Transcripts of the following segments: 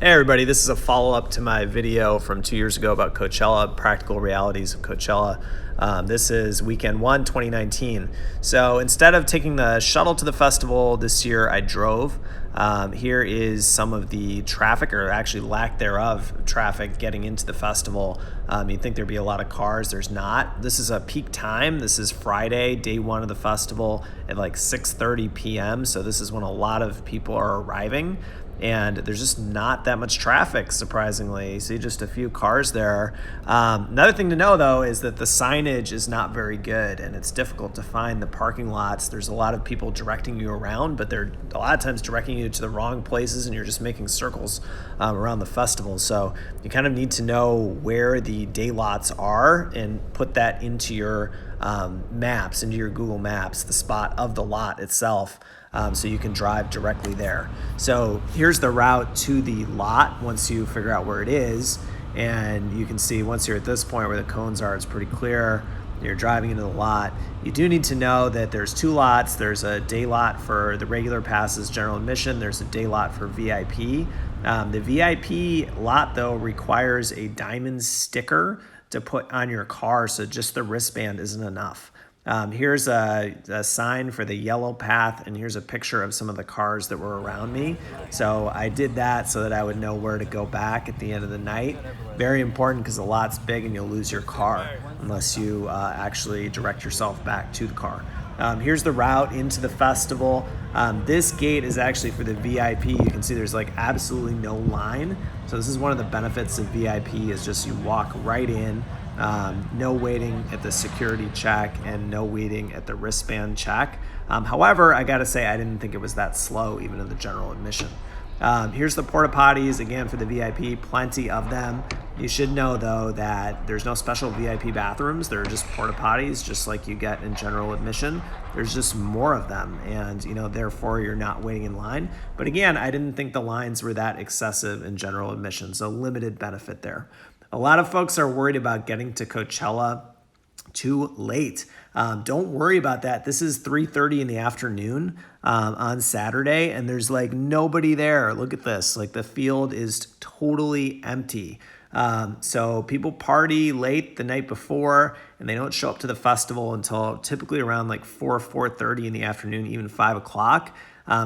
Hey everybody, this is a follow-up to my video from 2 years ago about Coachella, practical realities of Coachella. This is weekend 1, 2019. So instead of taking the shuttle to the festival this year, I drove. Here is some of the traffic, or actually lack thereof, traffic getting into the festival. You'd think there'd be a lot of cars. There's not. This is a peak time. This is Friday, day 1 of the festival at like 6:30 p.m. So this is when a lot of people are arriving. And there's just not that much traffic, surprisingly. You see just a few cars there. Another thing to know, though, is that the signage is not very good, and it's difficult to find the parking lots. There's a lot of people directing you around, but they're a lot of times directing you to the wrong places, and you're just making circles around the festival. So you kind of need to know where the day lots are and put that into your maps, into your Google Maps, the spot of the lot itself. So you can drive directly there. So here's the route to the lot once you figure out where it is. And you can see once you're at this point where the cones are, it's pretty clear. You're driving into the lot. You do need to know that there's 2 lots. There's a day lot for the regular passes, general admission. There's a day lot for VIP. The VIP lot, though, requires a diamond sticker to put on your car, so just the wristband isn't enough. Here's a sign for the yellow path, and here's a picture of some of the cars that were around me. So I did that so that I would know where to go back at the end of the night. Very important because the lot's big and you'll lose your car unless you actually direct yourself back to the car. Here's the route into the festival. This gate is actually for the VIP. You can see there's like absolutely no line. So this is one of the benefits of VIP is just you walk right in. No waiting at the security check and no waiting at the wristband check. However, I gotta say I didn't think it was that slow even in the general admission. Here's the porta potties, again for the VIP, plenty of them. You should know though that there's no special VIP bathrooms. They're just porta potties just like you get in general admission. There's just more of them, and therefore you're not waiting in line. But again, I didn't think the lines were that excessive in general admission, so limited benefit there. A lot of folks are worried about getting to Coachella too late. Don't worry about that. This is 3:30 in the afternoon on Saturday, and there's like nobody there. Look at this. Like the field is totally empty. So people party late the night before, and they don't show up to the festival until typically around like 4:30 in the afternoon, even 5 o'clock.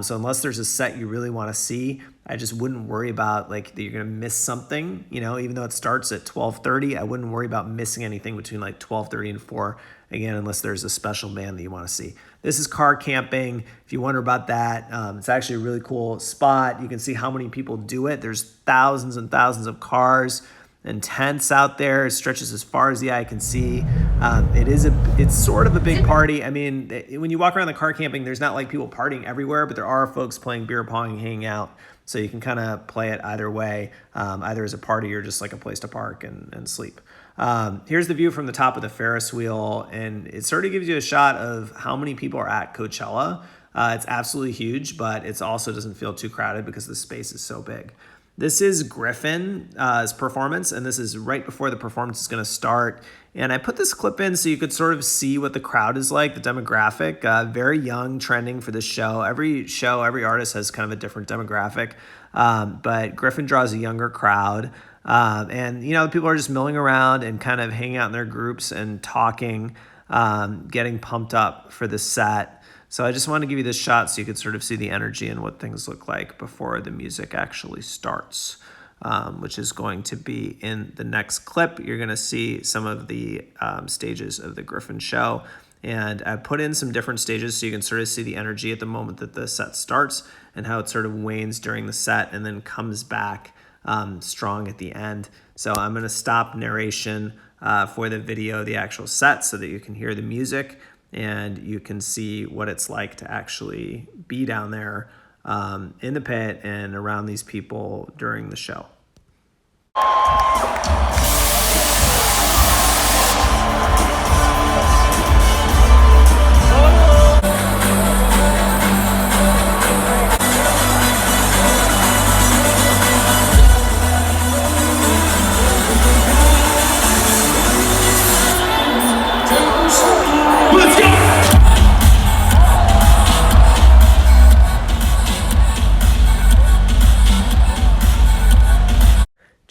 So unless there's a set you really want to see, I just wouldn't worry about like that you're going to miss something, even though it starts at 12:30, I wouldn't worry about missing anything between like 12:30 and 4, again, unless there's a special band that you want to see. This is car camping. If you wonder about that, it's actually a really cool spot. You can see how many people do it. There's thousands and thousands of cars and tents out there. It stretches as far as the eye can see. It's sort of a big party. I mean, when you walk around the car camping, there's not like people partying everywhere, but there are folks playing beer pong and hanging out. So you can kind of play it either way, either as a party or just like a place to park and sleep. Here's the view from the top of the Ferris wheel, and it sort of gives you a shot of how many people are at Coachella. It's absolutely huge, but it also doesn't feel too crowded because the space is so big. This is Griffin's performance, and this is right before the performance is going to start. And I put this clip in so you could sort of see what the crowd is like, the demographic. Very young, trending for this show. Every artist has kind of a different demographic. But Griffin draws a younger crowd. And people are just milling around and kind of hanging out in their groups and talking, getting pumped up for the set. So I just want to give you this shot so you could sort of see the energy and what things look like before the music actually starts, which is going to be in the next clip. You're going to see some of the stages of the Griffin show. And I put in some different stages so you can sort of see the energy at the moment that the set starts and how it sort of wanes during the set and then comes back strong at the end. So I'm going to stop narration for the video, the actual set, so that you can hear the music and you can see what it's like to actually be down there in the pit and around these people during the show.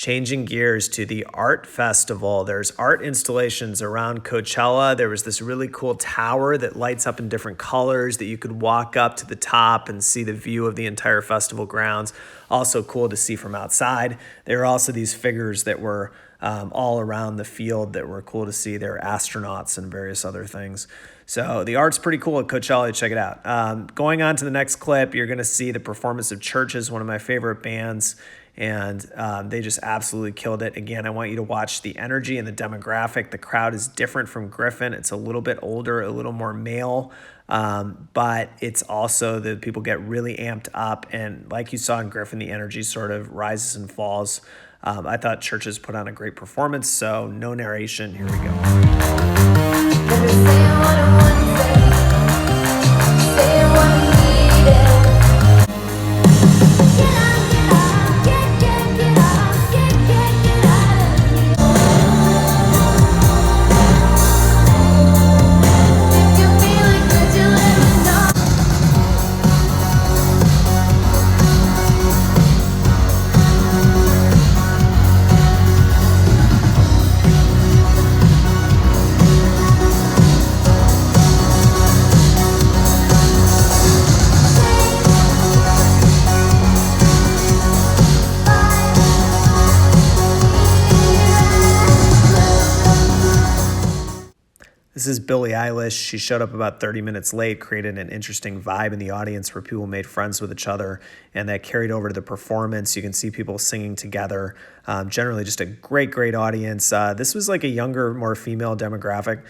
Changing gears to the art festival. There's art installations around Coachella. There was this really cool tower that lights up in different colors that you could walk up to the top and see the view of the entire festival grounds. Also cool to see from outside. There were also these figures that were all around the field that were cool to see. There were astronauts and various other things. So the art's pretty cool at Coachella. Check it out. Going on to the next clip, you're going to see the performance of Churches, one of my favorite bands. And they just absolutely killed it. Again, I want you to watch the energy and the demographic. The crowd is different from Griffin. It's a little bit older, a little more male, but it's also the people get really amped up. And like you saw in Griffin, the energy sort of rises and falls. I thought Churches put on a great performance, so no narration. Here we go. This is Billie Eilish. She showed up about 30 minutes late, created an interesting vibe in the audience where people made friends with each other, and that carried over to the performance. You can see people singing together. Generally just a great audience. This was like a younger, more female demographic.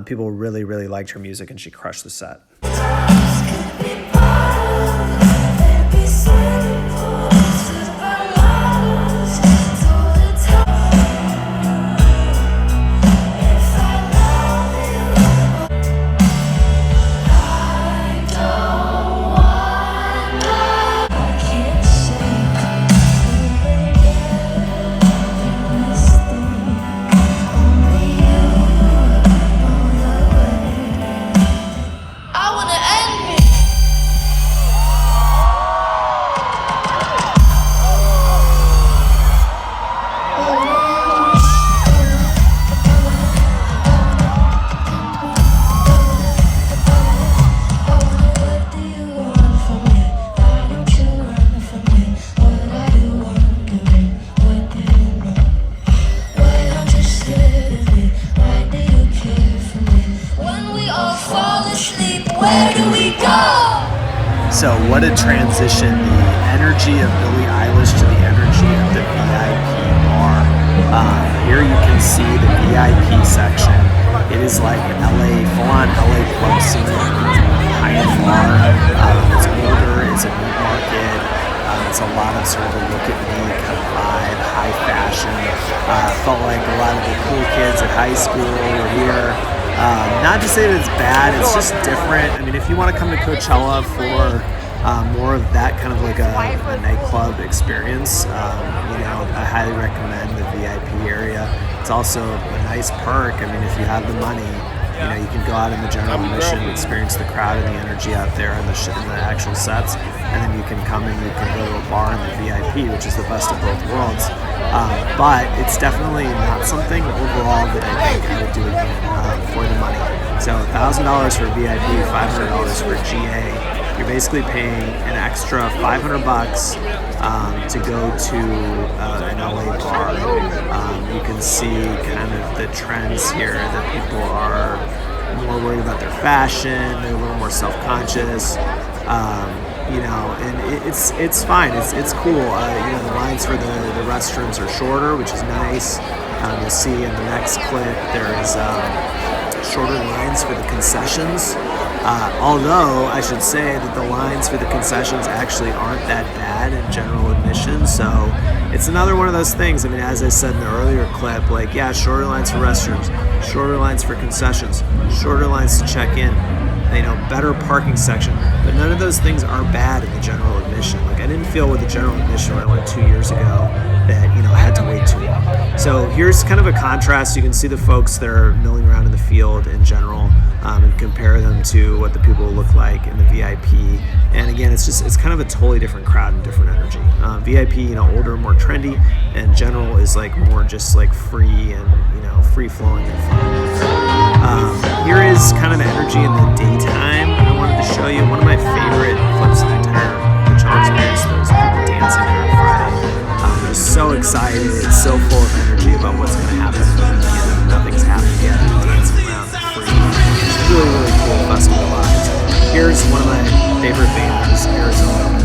People really liked her music, and she crushed the set. So what a transition, the energy of Billie Eilish to the energy of the VIP bar. Here you can see the VIP section. It is like LA, full-on LA club scene, high-end bar. It's older, it's a meat market. It's a lot of sort of a look at me kind of vibe, high fashion. Felt like a lot of the cool kids at high school were here. Not to say that it's bad, it's just different. I mean, if you want to come to Coachella for more of that kind of like a nightclub experience, I highly recommend the VIP area. It's also a nice perk. I mean, if you have the money, you can go out in the general admission, experience the crowd and the energy out there in the actual sets, and then you can come and you can go to a bar in the VIP, which is the best of both worlds. But it's definitely not something overall that I think I would do again for the money. So $1,000 for VIP, $500 for GA. You're basically paying an extra $500 to go to an LA bar. You can see kind of the trends here that people are more worried about their fashion, they're a little more self-conscious, and it's fine, it's cool. The lines for the restrooms are shorter, which is nice. You'll see in the next clip there is shorter lines for the concessions. Although I should say that the lines for the concessions actually aren't that bad in general admission, so it's another one of those things. I mean, as I said in the earlier clip, shorter lines for restrooms, shorter lines for concessions, shorter lines to check in, better parking section, but none of those things are bad in the general admission. I didn't feel with the general admission when I went 2 years ago that, I had to wait too long. So here's kind of a contrast. You can see the folks that are milling around in the field in general. and compare them to what the people look like in the VIP. And again, it's kind of a totally different crowd and different energy. VIP, older, more trendy, and general is like more just like free and free flowing and fun. Here is kind of the energy in the daytime. I wanted to show you one of my favorite clips of the entire Coachella experience. Those people dancing there on Friday. Just so excited, so full of energy about what's going to happen. Nothing's happened yet. Dancing around free. It's really, really cool festival vibes. Here's one of my favorite bands, Arizona.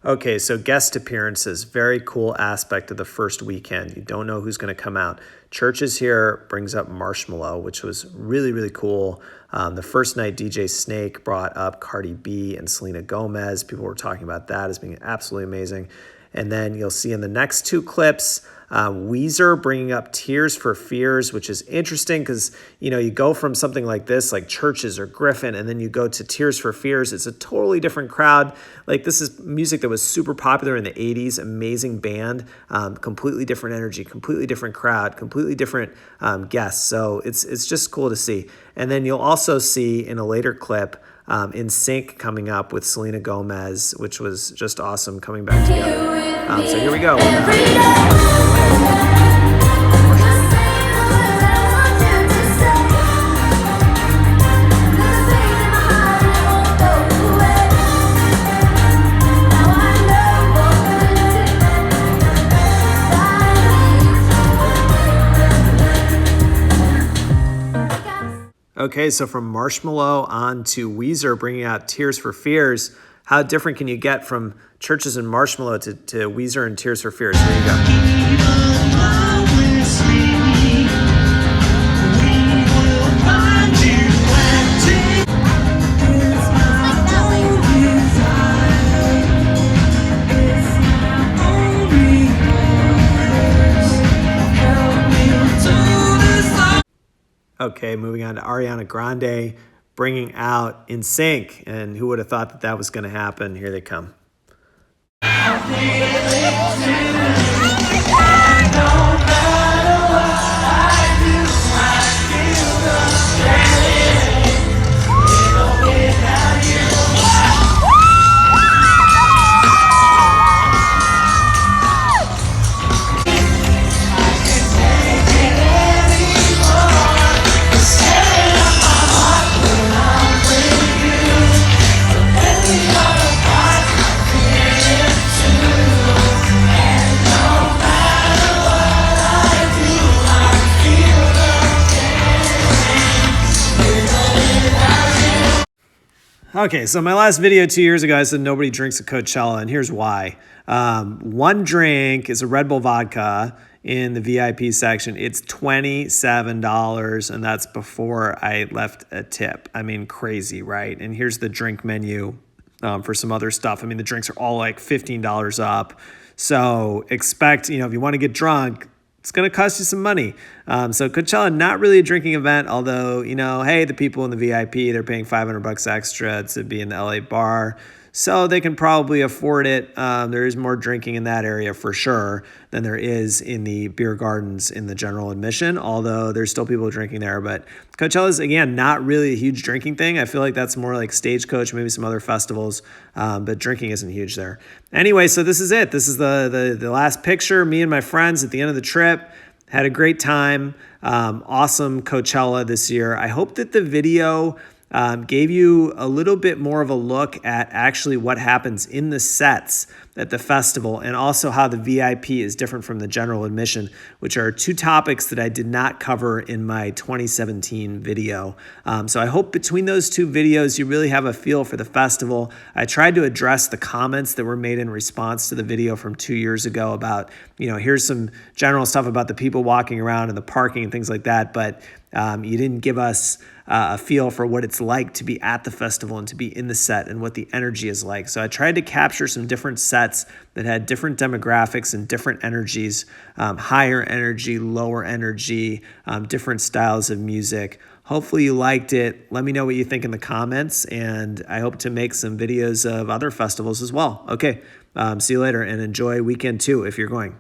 Okay, so guest appearances, very cool aspect of the first weekend. You don't know who's going to come out. Churches here brings up Marshmello, which was really, really cool. The first night, DJ Snake brought up Cardi B and Selena Gomez. People were talking about that as being absolutely amazing. And then you'll see in the next two clips, Weezer bringing up Tears for Fears, which is interesting because, you go from something like this, like Churches or Griffin, and then you go to Tears for Fears. It's a totally different crowd. Like, this is music that was super popular in the 80s, amazing band, completely different energy, completely different crowd, completely different guests. So it's just cool to see. And then you'll also see in a later clip, In Sync coming up with Selena Gomez, which was just awesome coming back together. So here we go. Okay, so from Marshmello on to Weezer bringing out Tears for Fears. How different can you get from Churches and Marshmello to Weezer and Tears for Fears? Here you go. Okay, moving on to Ariana Grande bringing out In Sync. And who would have thought that was going to happen? Here they come. Okay, so my last video 2 years ago, I said nobody drinks at Coachella, and here's why. One drink is a Red Bull vodka in the VIP section. It's $27, and that's before I left a tip. I mean, crazy, right? And here's the drink menu for some other stuff. I mean, the drinks are all like $15 up. So expect, if you want to get drunk, it's going to cost you some money. So Coachella, not really a drinking event, although, hey, the people in the VIP, they're paying $500 extra to be in the LA bar. So they can probably afford it. There is more drinking in that area for sure than there is in the beer gardens in the general admission, although there's still people drinking there. But Coachella is, again, not really a huge drinking thing. I feel like that's more like Stagecoach, maybe some other festivals, but drinking isn't huge there. Anyway, so this is it. This is the last picture, me and my friends at the end of the trip. Had a great time. Awesome Coachella this year. I hope that the video gave you a little bit more of a look at actually what happens in the sets at the festival, and also how the VIP is different from the general admission, which are two topics that I did not cover in my 2017 video. So I hope between those two videos, you really have a feel for the festival. I tried to address the comments that were made in response to the video from 2 years ago about, here's some general stuff about the people walking around and the parking and things like that, but you didn't give us a feel for what it's like to be at the festival and to be in the set and what the energy is like. So I tried to capture some different sets sets that had different demographics and different energies, higher energy, lower energy, different styles of music. Hopefully you liked it. Let me know what you think in the comments, and I hope to make some videos of other festivals as well. Okay, see you later, and enjoy weekend 2 if you're going.